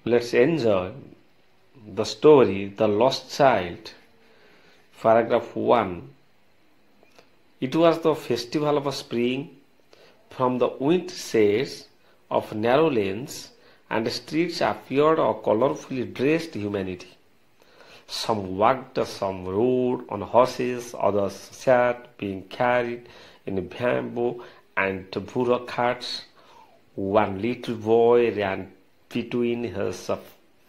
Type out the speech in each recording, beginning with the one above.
Let's enjoy the story The Lost Child. Paragraph 1. It was the festival of spring. From the wintry shades of narrow lanes and streets appeared a colorfully dressed humanity. Some walked, some rode on horses, others sat, being carried in bamboo and burro carts. One little boy ran between his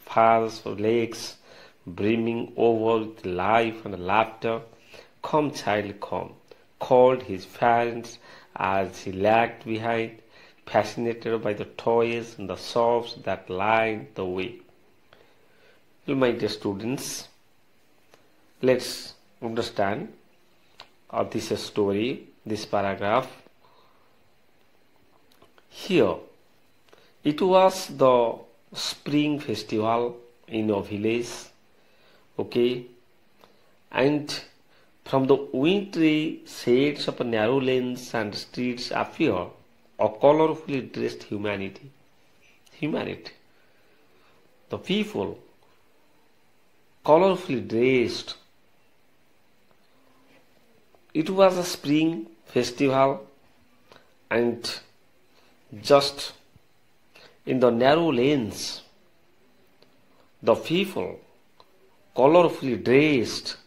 father's legs, brimming over with life and laughter. "Come, child, come," called his parents as he lagged behind, fascinated by the toys and the shops that lined the way. Well, my dear students, let's understand this story, this paragraph. Here, it was the spring festival in a village, okay, and from the wintry shades of narrow lanes and streets appeared a colorfully dressed humanity. The people, colorfully dressed. It was a spring festival, and just in the narrow lanes, the people, colorfully dressed,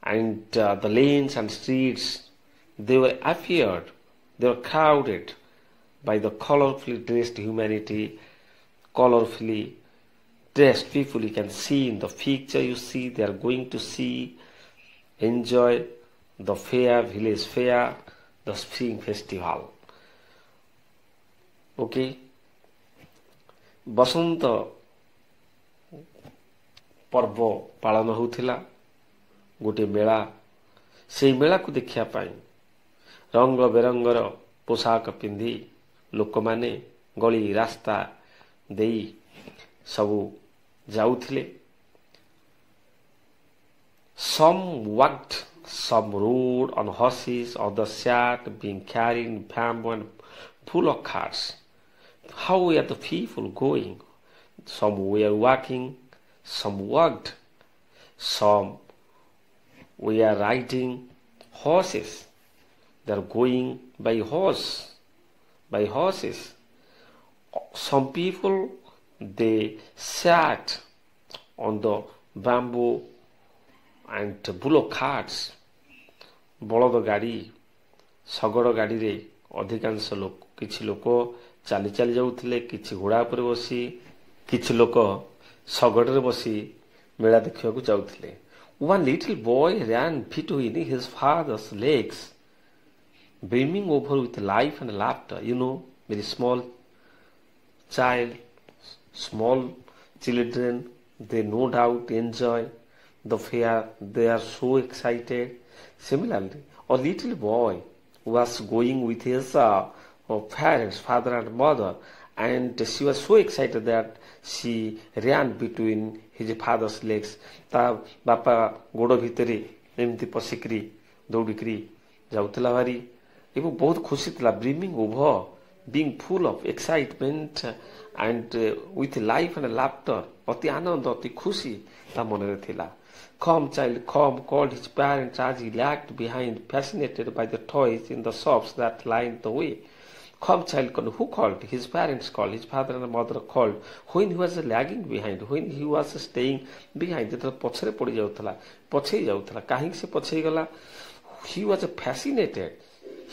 and the lanes and streets, they were crowded by the colorfully dressed humanity, colorfully dressed people. You can see in the picture, you see they are going to see, enjoy the fair, village fair, the spring festival. Okay, बसंत पर्व पालन होउथिला गोटे मेला. से मेला को देखिया पाई रंग बेरंगर पोशाक पिंधि लोक माने गली रास्ता देई सबु जाउथिले. Some walked, some rode on horses, others sat, being carried in bamboo and full of carts. How were the people going? Some were walking, some walked, some were riding horses. They are going by horses. Some people, they sat on the bamboo and bullock carts. बलद गाड़ी शगड़ गाड़ी रे अधिकांश लोक किछि लोक चाली चाली जाउथिले, किछि घोड़ा पर बसी, किछि लोक शगड़ रे बसी मेला देखिବାକୁ जाउथिले. One little boy ran between his father's legs, brimming over with life and laughter. You know, very small children, they no doubt enjoy the fair. They are so excited. Similarly, a little boy was going with his parents, father and mother, and she was so excited that she ran between his father's legs. ता बापा गोड़ भितरे एमती पसिकरी दौड़िकरी जाउतला भारी एवं बहुत खुशी थला. Brimming over, being full of excitement and with life and laughter. अति आनंद, अति खुशी ता मनरे थिला. "Come, child, come," called his parents as he lagged behind, fascinated by the toys in the shops that lined the way. "Come, child, come." Who called? His parents called. His father and mother called. When he was lagging behind, when he was staying behind, पछरे पड़ी जाउथला, पछेई जाउथला. काहे से पछेई गला? He was fascinated.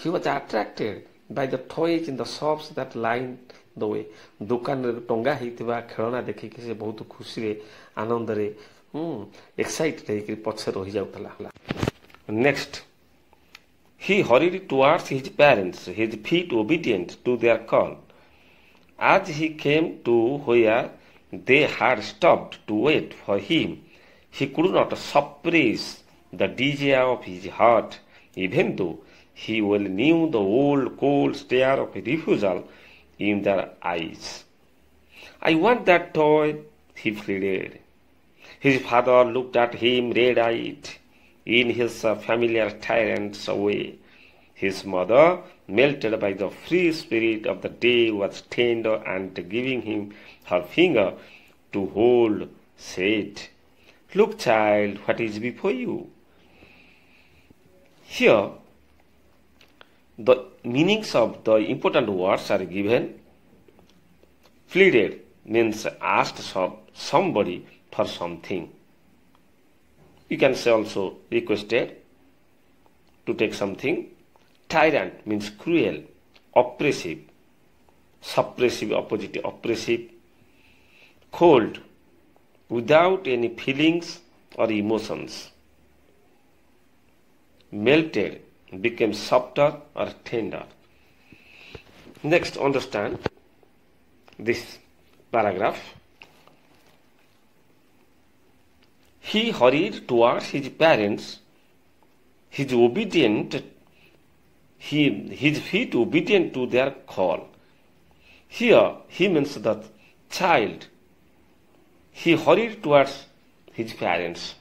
He was attracted by the toys in the shops that lined the way. दुकान रे टंगा हेतिबा खेलना देखि के से बहुत खुशी रे आनंद रे excited ହେଇକି ପଛେ ରହି ଯାଉଥିଲା. Next, he hurried towards his parents, his feet obedient to their call. As he came to where they had stopped to wait for him, he could not suppress the desire of his heart, even though he well knew the old cold stare of refusal in their eyes. "I want that toy," he pleaded. His father looked at him red-eyed in his familiar tyrant's way. His mother melted by the free spirit of the day, was tender, and giving him her finger to hold, said, "Look, child, what is before you?" Here, the meanings of the important words are given. Pleaded means asked somebody for something. You can say also requested to take something. Tyrant means cruel, oppressive, suppressive, opposite, oppressive. Cold, without any feelings or emotions. Melted, became softer or tender. Next, understand this paragraph. He hurried towards his parents, his feet obedient to their call. Here, he means the child. He hurried towards his parents.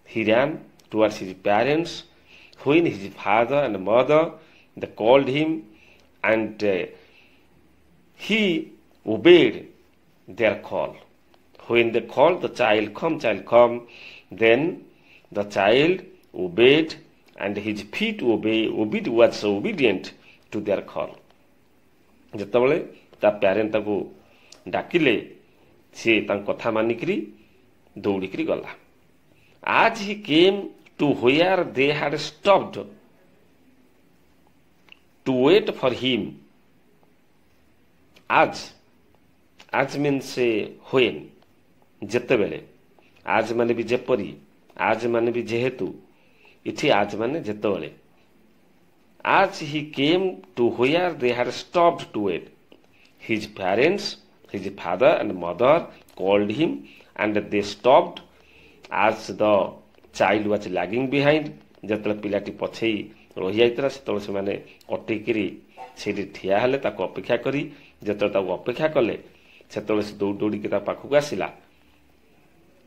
He ran towards his parents when his father and mother they called him, and he obeyed their call. When they called the child, come, then the child obeyed, and his feet was obedient to their call. ଯେତେବେଳେ ତା parent ତାକୁ ଡାକିଲେ ସେ ତାଙ୍କ କଥା ମାନିକିରି ଦୌଡ଼ିକିରି ଗଲା. As he came to where they had stopped to wait for him, as means when, ଯେତେବେଳେ, as ମାନେ ବି ଯେପରି, as ମାନେ ବି ଯେହେତୁ, ଏଠି as ମାନେ ଯେତେବେଳେ. As he came to where they had stopped to wait, his parents, his father and mother called him, and they stopped. As the child was lagging behind, ଯେତେବେଳେ ପିଲାଟି ପଛେଇ ରହିଯାଇଥିଲା ସେତେବେଳେ ସେମାନେ ଅଟେଇକିରି ସେଇଠି ଠିଆ ହେଲେ ତାକୁ ଅପେକ୍ଷା କରି. ଯେତେବେଳେ ତାକୁ ଅପେକ୍ଷା କଲେ ସେତେବେଳେ ସେ ଦୌଡ଼ିକି ତା ପାଖକୁ ଆସିଲା.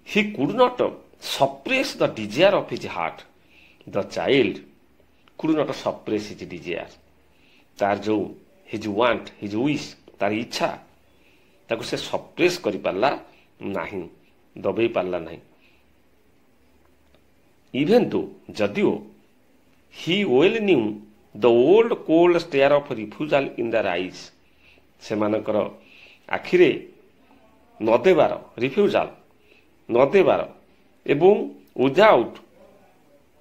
He could not suppress the desire of his heart. The child could not suppress his desire. ତାର ଯୋଉ his want, his wish, ତାର ଇଚ୍ଛା ତାକୁ ସେ suppress କରିପାରିଲା ନାହିଁ, ଦବେଇ ପାରିଲା ନାହିଁ. Even though, ଯଦିଓ, he well knew the old cold stare of refusal in their eyes. ସେମାନଙ୍କର ଆଖିରେ ନଦେବାର, refusal, ନଦେବାର, ଏବଂ without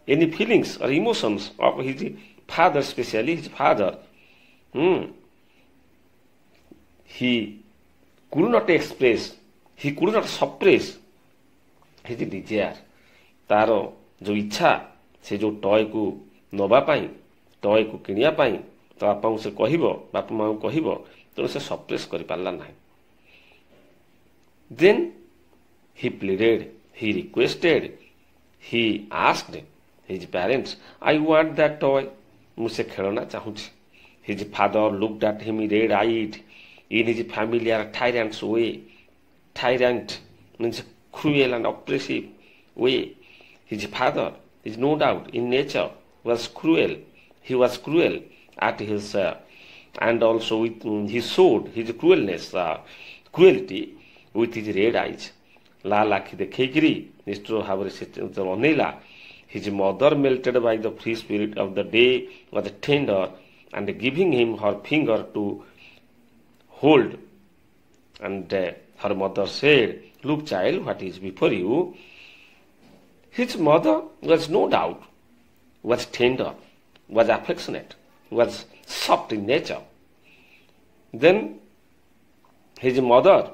any feelings or emotions of his father, especially his father, he could not express, he could not suppress his desire. ତାର जो इच्छा से जो toy को नवा पाई, टॉय को किनिया पाई, तो बापा से कहब, बापा माँ को कहब, तो से सप्रेस कर पारला नहीं. Then he pleaded, he requested, he asked his parents, I want that toy. मुझसे खेलना चाहूँगी. His father looked at him red-eyed in his familiar tyrant's way. Tyrant means cruel and oppressive way. His father is no doubt in nature was cruel. He was cruel at his and also with he showed his cruelty with his red eyes. लाल आखि देखैकिरी निष्ठुर भाव से अनेला. His mother, melted by the free spirit of the day, was tender, and giving him her finger to hold. And her mother said, Look, child, what is before you? His mother was no doubt, was tender, was affectionate, was soft in nature. Then his mother,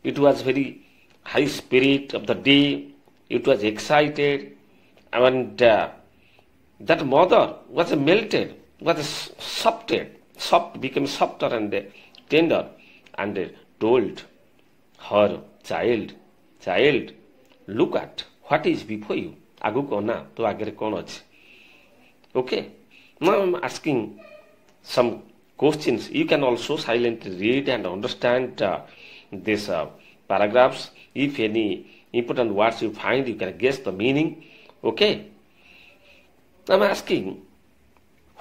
it was very high spirit of the day, it was excited, and that mother was melted, was soft, became softer and tender, and told her child, look at what is before you. Agu kona to agere kon achi. Okay. Now I am asking some questions. You can also silently read and understand these paragraphs. If any important words you find, you can guess the meaning. Okay. I am asking,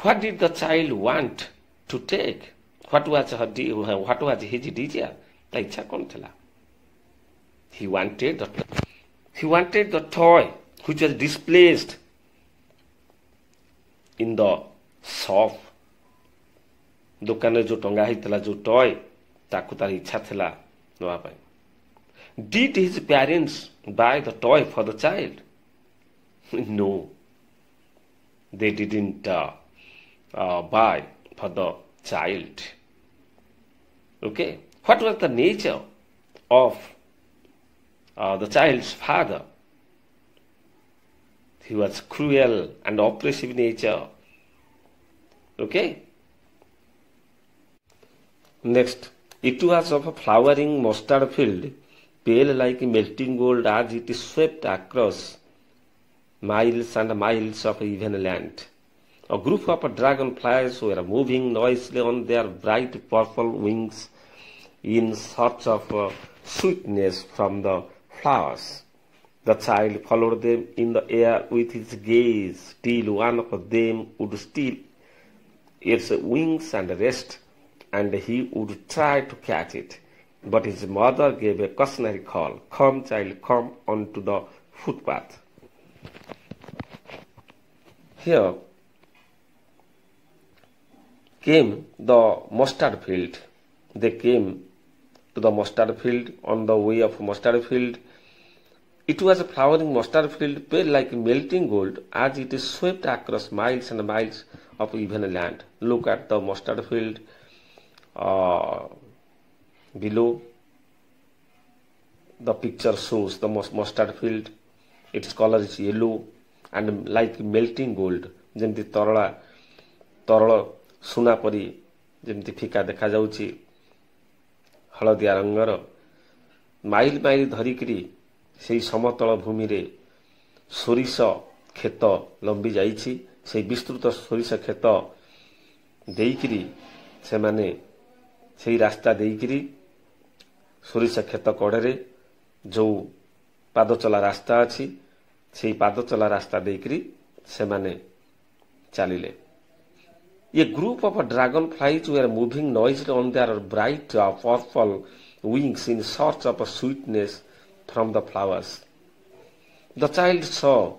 What did the child want to take? What was his desire? ତା ଇଚ୍ଛା କ'ଣ ଥିଲା? He wanted the toy which was displaced in the shop. ଦୋକାନରେ ଯୋଉ ଟଙ୍ଗା ହେଇଥିଲା ଯୋଉ toy ତାକୁ ତାର ଇଚ୍ଛା ଥିଲା ନେବା ପାଇଁ. Did his parents buy the toy for the child? No, they didn't buy for the child. Okay, what was the nature of the child's father? He was cruel and oppressive nature. Okay. Next, it was of a flowering mustard field, pale like melting gold as it swept across miles and miles of even land. A group of dragonflies were moving noisily on their bright purple wings in search of sweetness from the flowers. The child followed them in the air with his gaze till one of them would steal its wings and rest, and he would try to catch it. But his mother gave a cautionary call, "Come, child, come onto the footpath." Here came the mustard field. They came to the mustard field. On the way of mustard field, it was a flowering mustard field, pale like melting gold, as it swept across miles and miles of even land. Look at the mustard field below. The picture shows the mustard field. Its color is yellow and like melting gold. ଯେମିତି ତରଳ ସୁନା ପରି ଯେମିତି ଫିକା ଦେଖାଯାଉଛି, ହଳଦିଆ ରଙ୍ଗର. Mile mile ଧରିକିରି ସେହି ସମତଳ ଭୂମିରେ ସୋରିଷ କ୍ଷେତ ଲମ୍ବି ଯାଇଛି. ସେହି ବିସ୍ତୃତ ସୋରିଷ କ୍ଷେତ ଦେଇକିରି ସେମାନେ ସେହି ରାସ୍ତା ଦେଇକିରି ସୋରିଷ କ୍ଷେତ କଡ଼ରେ ଯେଉଁ ପାଦଚଲା ରାସ୍ତା ଅଛି, ସେହି ପାଦଚଲା ରାସ୍ତା ଦେଇକିରି ସେମାନେ ଚାଲିଲେ. A group of dragonflies were moving noisily on their bright purple wings in search of sweetness from the flowers. The child saw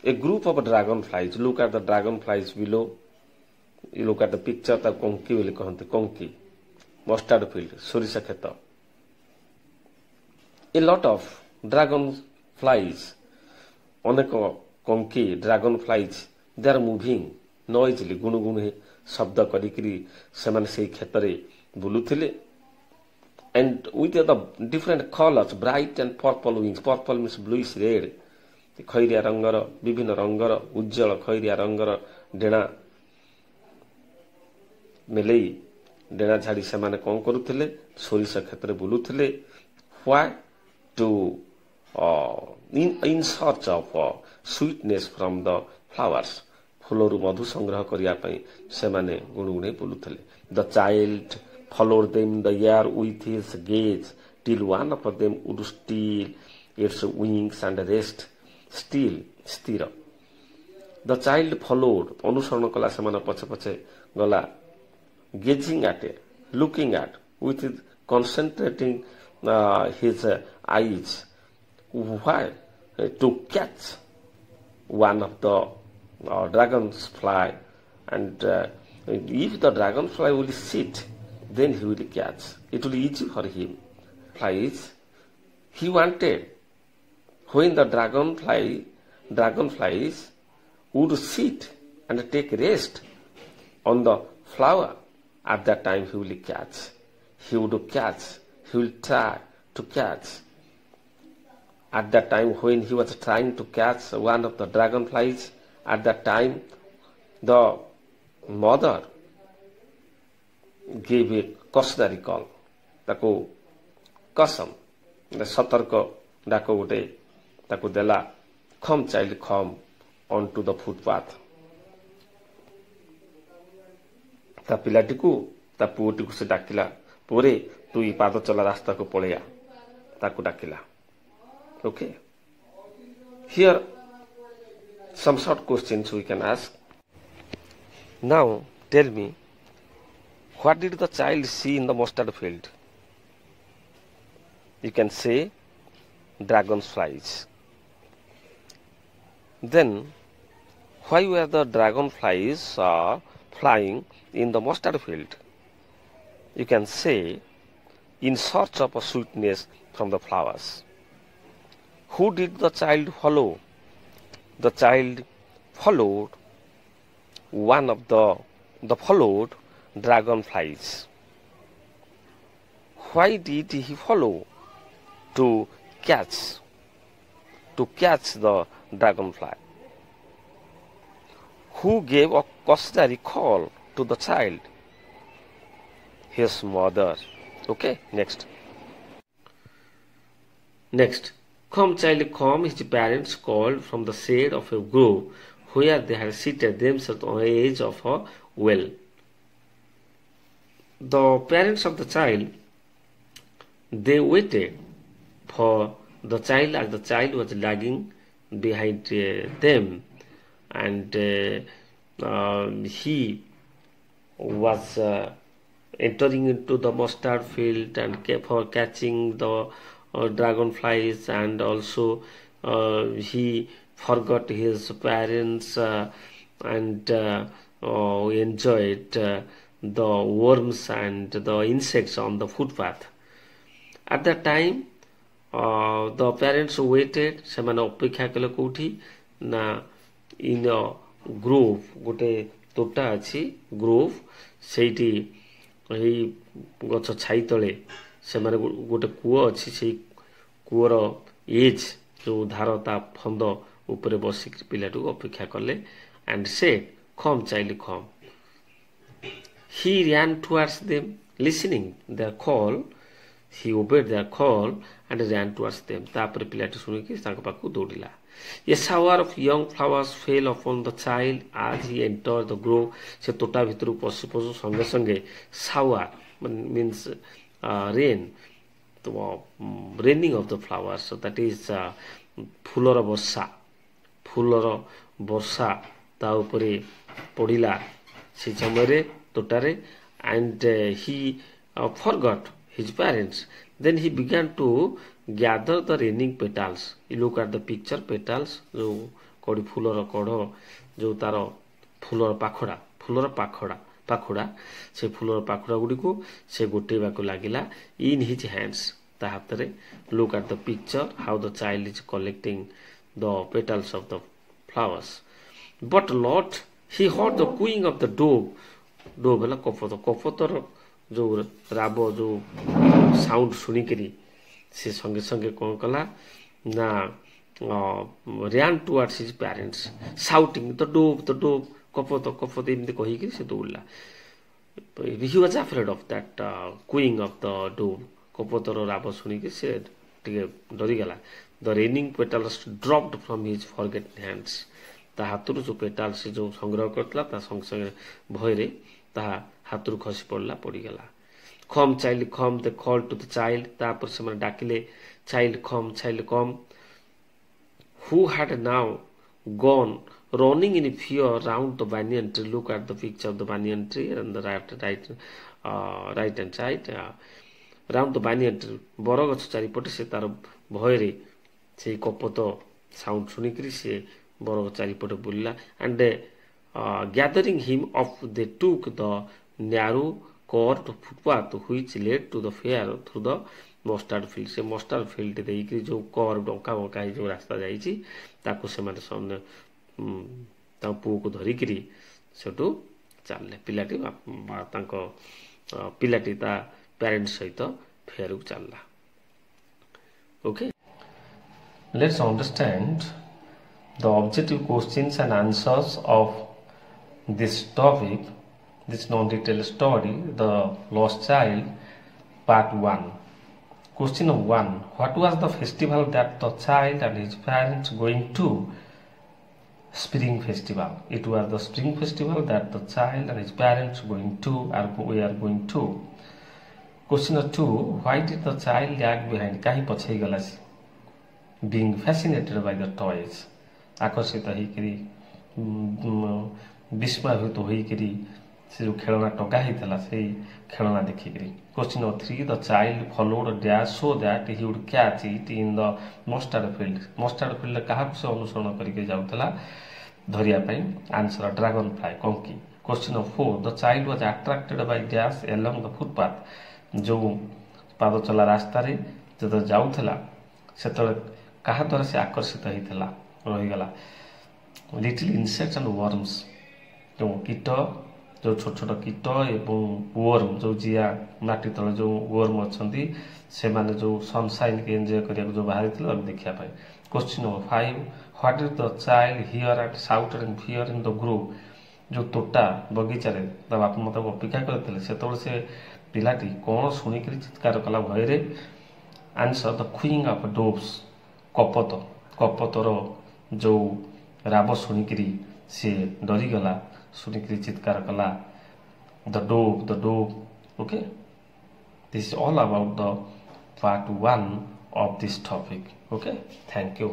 a group of dragonflies. Look at the dragonflies below. You look at the picture. The konki ବୋଲି କହନ୍ତି, konki, mustard field, ସୋରିଷ କ୍ଷେତ. A lot of dragonflies, ଅନେକ konki, dragonflies, they are moving noisily, ଗୁଣୁଗୁଣୁ ଶବ୍ଦ କରିକିରି ସେମାନେ ସେହି କ୍ଷେତରେ ବୁଲୁଥିଲେ. And with the different colors, bright and purple wings. Purple means bluish red. ଖଇରିଆ ରଙ୍ଗର, ବିଭିନ୍ନ ରଙ୍ଗର, ଉଜ୍ଜଳ ଖଇରିଆ ରଙ୍ଗର ଡେଣା ମେଲେଇ ଡେଣା ଝାଡ଼ି ସେମାନେ କ'ଣ କରୁଥିଲେ? ସୋରିଷ କ୍ଷେତରେ ବୁଲୁଥିଲେ. Why? To in search of sweetness from the flowers. ଫୁଲରୁ ମଧୁ ସଂଗ୍ରହ କରିବା ପାଇଁ ସେମାନେ ଗୁଣୁଗୁଣେଇ ବୁଲୁଥିଲେ. The child followed them in the air with his gaze till one of them would steal its wings and rest. Still, ସ୍ଥିର. The child followed, ଅନୁସରଣ କଲା, ସେମାନେ ପଛେ ପଛେ ଗଲା. Gazing at it, looking at, with it, concentrating his eyes. Why? To catch one of the dragonfly, and if the dragonfly will sit, then he will catch. It will be easy for him. He wanted, when the dragonflies would sit and take rest on the flower, at that time he will catch. He would catch. He will try to catch. At that time, when he was trying to catch one of the dragonflies, at that time, the mother gave a cautionary call. ତାକୁ କସମ, ସତର୍କ ଡାକ ଗୋଟେ ତାକୁ ଦେଲା. Come, child, come onto the footpath. ତା ପିଲାଟିକୁ, ତା ପୁଅଟିକୁ ସେ ଡାକିଲା, ପୁଅରେ ତୁ ଏଇ ପାଦ ଚଲା ରାସ୍ତାକୁ ପଳେଇଆ, ତାକୁ ଡାକିଲା. Okay. Here some short questions we can ask. Now tell me, what did the child see in the mustard field? You can say dragonflies. Then why were the dragonflies flying in the mustard field? You can say in search of a sweetness from the flowers. Who did the child follow? The child followed one of the followed dragonflies. Why did he follow? To catch the dragonfly. Who gave a cautionary call to the child? His mother. Okay, next. Come, child, come, his parents called from the shade of a grove where they had seated themselves on the edge of a well. The parents of the child, they waited for the child as the child was lagging behind them, and he was entering into the mustard field and for catching the dragonflies, and also he forgot his parents and enjoyed the worms and the insects on the footpath. At that time the parents waited, ସେମାନେ ଅପେକ୍ଷା କଲେ କୋଉଠି ନା in a grove, ଗୋଟେ ତୋଟା ଅଛି grove, ସେଇଠି ଏଇ ଗଛ ଛାଇ ତଳେ ସେମାନେ ଗୋଟେ କୂଅ ଅଛି, ସେଇ କୂଅର ଏଜ୍ ଯୋଉ ଧାର ତା ଫନ୍ଦ ଉପରେ ବସିକି ପିଲାଟିକୁ ଅପେକ୍ଷା କଲେ, and said, come child, come. He ran towards them, listening their call. He obeyed their call and ran towards them. ତାପରେ ପିଲାଟି ଶୁଣିକି ତାଙ୍କ ପାଖକୁ ଦୌଡ଼ିଲା. A shower of young flowers fell upon the child as he entered the grove. ସେ ତୋଟା ଭିତରକୁ ପଶୁ ପଶୁ ସଙ୍ଗେ ସଙ୍ଗେ shower means rain, raining of the flowers. So that is ଫୁଲର ବର୍ଷା ତା ଉପରେ ପଡ଼ିଲା ସେ ସମୟରେ ତୋଟାରେ, and he forgot his parents. Then he began to gather the raining petals. You look at the picture, petals, जो कोड़ी फूलर कढ़ जो तार फूलर पाखुड़ा से फूलर पाखुड़ा गुडी को से गोटेबाको लागिला in his hands ता हातरे. Look at the picture how the child is collecting the petals of the flowers. But Lord, he heard the cooing of the dove. Dove ହେଲା କପୋତର जो राब जो साउंड सुनिकरी से संगे संगे कौन कला ना ran towards his parents, shouting the dove कपोत एमती कहीकि से दौड़ला. He was afraid of that cooing of the dove. कपोतर राब सुनिकि से टिके डरी गला. The raining petals dropped from his forgotten hands. ता हातुरु जो पेटाल से जो संग्रह करतला ता संग संगे भयरे ता हातुरु खसी पड़ला पड़ी गला. Come child, come, they called to the child. तापर से डाकिले child come. Who had now gone running in fear round the banyan tree. Look at the picture of the banyan tree and the right hand side. Round the banyan tree. बरगछ चारिपटे से तार भयरे से कपोत sound सुनिकरी से बरगछ चारिपटे बुलिला, and gathering him up they took the narrow court footpath which led to the fair through the mustard field. से mustard field देइकरी जो कर डंका बंका जो रास्ता जाईची ताको से माने सामने ता पुओ को धरिकरी सेटू चालले. पिलाटी तांको पिलाटी ता पेरेंट्स सहित फेर को चालला. Okay, let's understand the objective questions and answers of this topic, this non-detailed story, The Lost Child, Part 1. Question number 1. What was the festival that the child and his parents going to? Spring festival. It was the spring festival that the child and his parents going to, we are going to. Question number 2. Why did the child lag behind? Kahi पछै गला सी? Being fascinated by the toys. आकर्षित होइकरी विस्मयभूत होइकरी से जो खेलना टंगा होता से खेलना देखिक। Question number 3 the child followed dash so that he would catch it in the mustard field. Mustard field क्या से अनुसरण करके जाऊला धरिया आंसर ड्रैगन फ्लाई कंकी। Question number 4 the child was attracted by dash along the footpath. जो पाद चला रास्ता जो जाऊला से क्या द्वारा से आकर्षित होता रहीगला लिटिल इनसेक्ट्स एंड वर्म्स। जो कीट जो छोट छोट कीट एवं वर्म जो जिया माटी तले जो वर्म अच्छा से माने जो सनसाइन के एंजॉय करिया जो बाहरी देखापी। Question number 5 what did the child hear and shouted in fear in the group. जो तोटा बगीचार बापा मत अपेक्षा करते से पिलाटी कौन शुणिक चित्कार कला भय। Answer the cooing of doves. कपत कपतर जो राब शुणिक सी डरीगला शुणिक चित्कार कला the dove. Okay this is all about the part 1 of this topic. Okay, thank you.